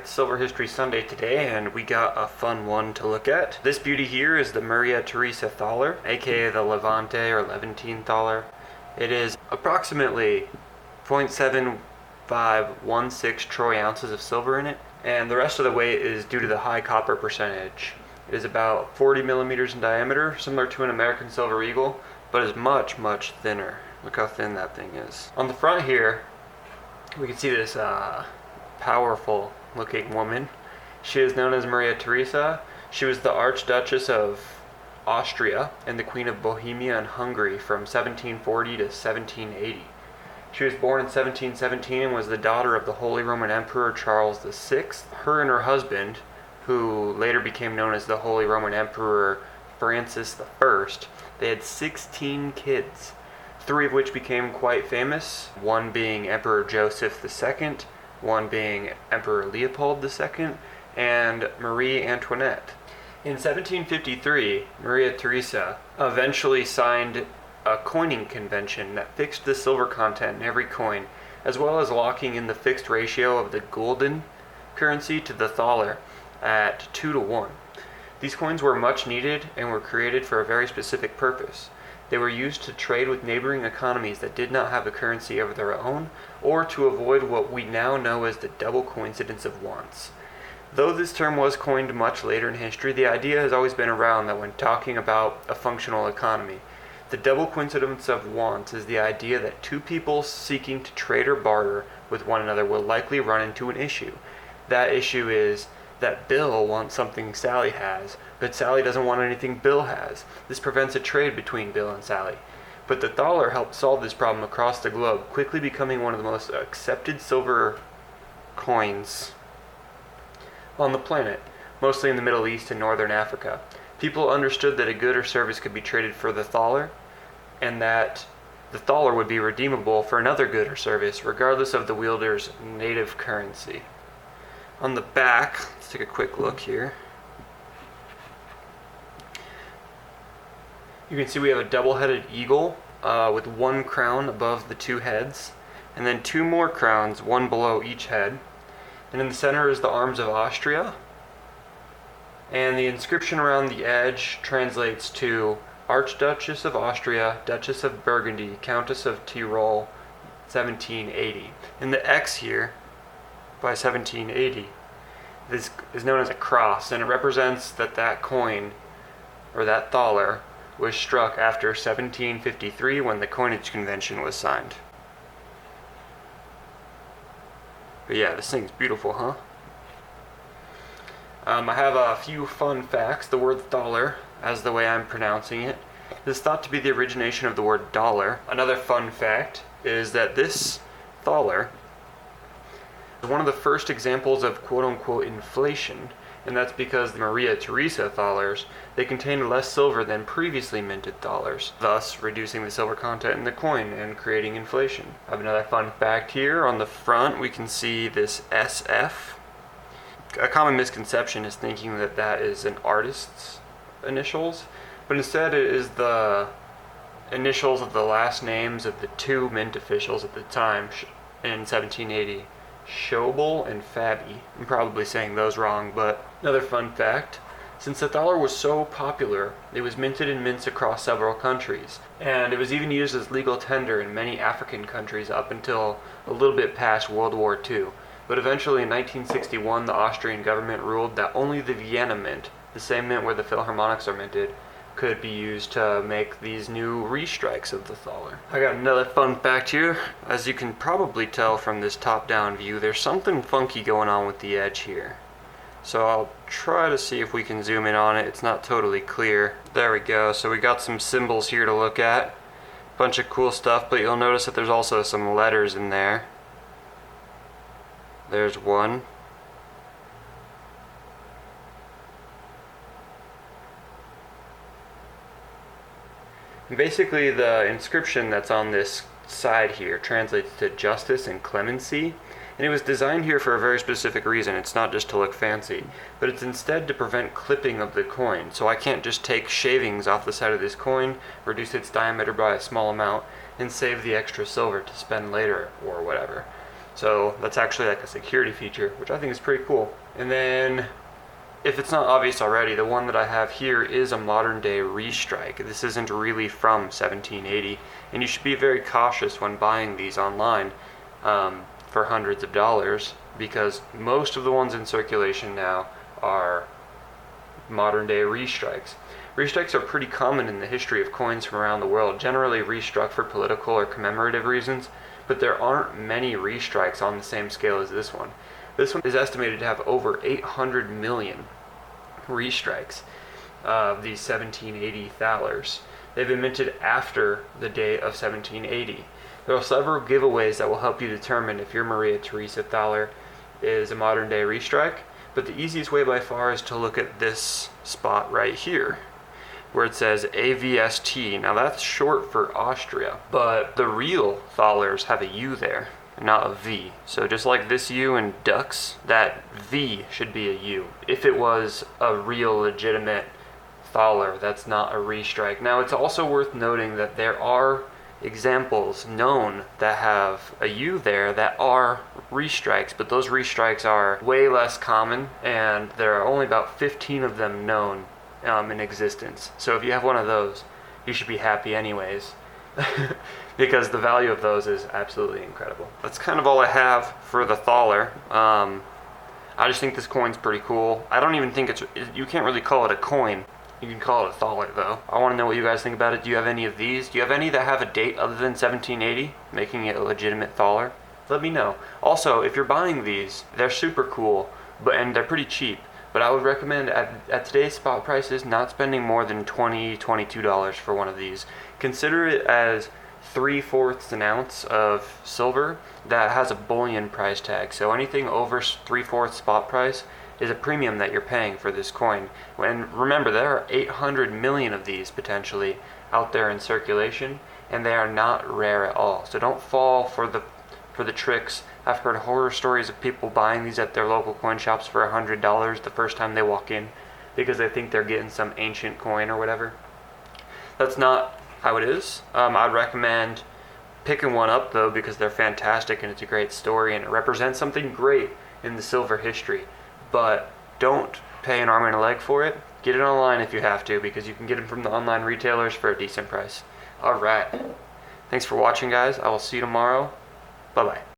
It's Silver History Sunday today, and we got a fun one to look at. This beauty here is the Maria Theresa Thaler, aka the Levante or Levantine Thaler. It is approximately 0.7516 troy ounces of silver in it, and the rest of the weight is due to the high copper percentage. It is about 40 millimeters in diameter, similar to an American Silver Eagle, but is much, much thinner. Look how thin that thing is. On the front here, we can see this powerful looking woman. She is known as Maria Theresa. She was the Archduchess of Austria and the Queen of Bohemia and Hungary from 1740 to 1780. She was born in 1717 and was the daughter of the Holy Roman Emperor Charles VI. Her and her husband, who later became known as the Holy Roman Emperor Francis I, they had 16 kids, 3 of which became quite famous, one being Emperor Joseph II, one being Emperor Leopold II, and Marie Antoinette. In 1753, Maria Theresa eventually signed a coining convention that fixed the silver content in every coin, as well as locking in the fixed ratio of the gulden currency to the thaler at 2-to-1. These coins were much needed and were created for a very specific purpose. They were used to trade with neighboring economies that did not have a currency of their own, or to avoid what we now know as the double coincidence of wants. Though this term was coined much later in history, the idea has always been around that when talking about a functional economy, the double coincidence of wants is the idea that two people seeking to trade or barter with one another will likely run into an issue. That issue is that Bill wants something Sally has, but Sally doesn't want anything Bill has. This prevents a trade between Bill and Sally. But the thaler helped solve this problem across the globe, quickly becoming one of the most accepted silver coins on the planet, mostly in the Middle East and Northern Africa. People understood that a good or service could be traded for the thaler, and that the thaler would be redeemable for another good or service, regardless of the wielder's native currency. On the back, let's take a quick look here. You can see we have a double-headed eagle with one crown above the 2 heads, and then 2 more crowns, one below each head. And in the center is the arms of Austria. And the inscription around the edge translates to Archduchess of Austria, Duchess of Burgundy, Countess of Tyrol, 1780. And the X here, by 1780, this is known as a cross, and it represents that coin, or that thaler, was struck after 1753 when the coinage convention was signed. But yeah, this thing's beautiful, huh? I have a few fun facts. The word thaler, as the way I'm pronouncing it, is thought to be the origination of the word dollar. Another fun fact is that this thaler is one of the first examples of quote-unquote inflation, and that's because the Maria Theresa Thalers, they contained less silver than previously minted thalers, thus reducing the silver content in the coin and creating inflation. I have another fun fact here. On the front we can see this SF. A common misconception is thinking that that is an artist's initials, but instead it is the initials of the last names of the 2 mint officials at the time in 1780. Schobel and Fabi. I'm probably saying those wrong, but another fun fact. Since the thaler was so popular, it was minted in mints across several countries, and it was even used as legal tender in many African countries up until a little bit past World War II. But eventually in 1961, the Austrian government ruled that only the Vienna mint, the same mint where the Philharmonics are minted, could be used to make these new restrikes of the thaler. I got another fun fact here. As you can probably tell from this top-down view, there's something funky going on with the edge here. So I'll try to see if we can zoom in on it. It's not totally clear. There we go. So we got some symbols here to look at. Bunch of cool stuff, but you'll notice that there's also some letters in there. There's one. And basically the inscription that's on this side here translates to justice and clemency, and it was designed here for a very specific reason. It's not just to look fancy, but it's instead to prevent clipping of the coin. So I can't just take shavings off the side of this coin, reduce its diameter by a small amount, and save the extra silver to spend later or whatever. So that's actually like a security feature, which I think is pretty cool. And then, if it's not obvious already, the one that I have here is a modern day restrike. This isn't really from 1780, and you should be very cautious when buying these online for hundreds of dollars, because most of the ones in circulation now are modern day restrikes. Restrikes are pretty common in the history of coins from around the world, generally restruck for political or commemorative reasons, but there aren't many restrikes on the same scale as this one. This one is estimated to have over 800 million restrikes of these 1780 Thalers. They've been minted after the date of 1780. There are several giveaways that will help you determine if your Maria Theresa Thaler is a modern day restrike, but the easiest way by far is to look at this spot right here, where it says AVST. Now that's short for Austria, but the real Thalers have a U there, not a V. So just like this U in ducks, that V should be a U. If it was a real legitimate Thaler, that's not a restrike. Now it's also worth noting that there are examples known that have a U there that are restrikes, but those restrikes are way less common, and there are only about 15 of them known in existence. So if you have one of those, you should be happy anyways, because the value of those is absolutely incredible. That's kind of all I have for the Thaler. I just think this coin's pretty cool. I don't even think you can't really call it a coin. You can call it a Thaler though. I want to know what you guys think about it. Do you have any of these? Do you have any that have a date other than 1780, making it a legitimate Thaler? Let me know. Also, if you're buying these, they're super cool, and they're pretty cheap. But I would recommend at today's spot prices not spending more than $20, $22 for one of these. Consider it as 3/4 an ounce of silver that has a bullion price tag. So anything over 3/4 spot price is a premium that you're paying for this coin. And remember, there are 800 million of these potentially out there in circulation, and they are not rare at all. So don't fall for the tricks. I've heard horror stories of people buying these at their local coin shops for $100 the first time they walk in because they think they're getting some ancient coin or whatever. That's not how it is. I'd recommend picking one up though, because they're fantastic and it's a great story and it represents something great in the silver history. But don't pay an arm and a leg for it. Get it online if you have to, because you can get them from the online retailers for a decent price. Alright. Thanks for watching, guys. I will see you tomorrow. Bye-bye.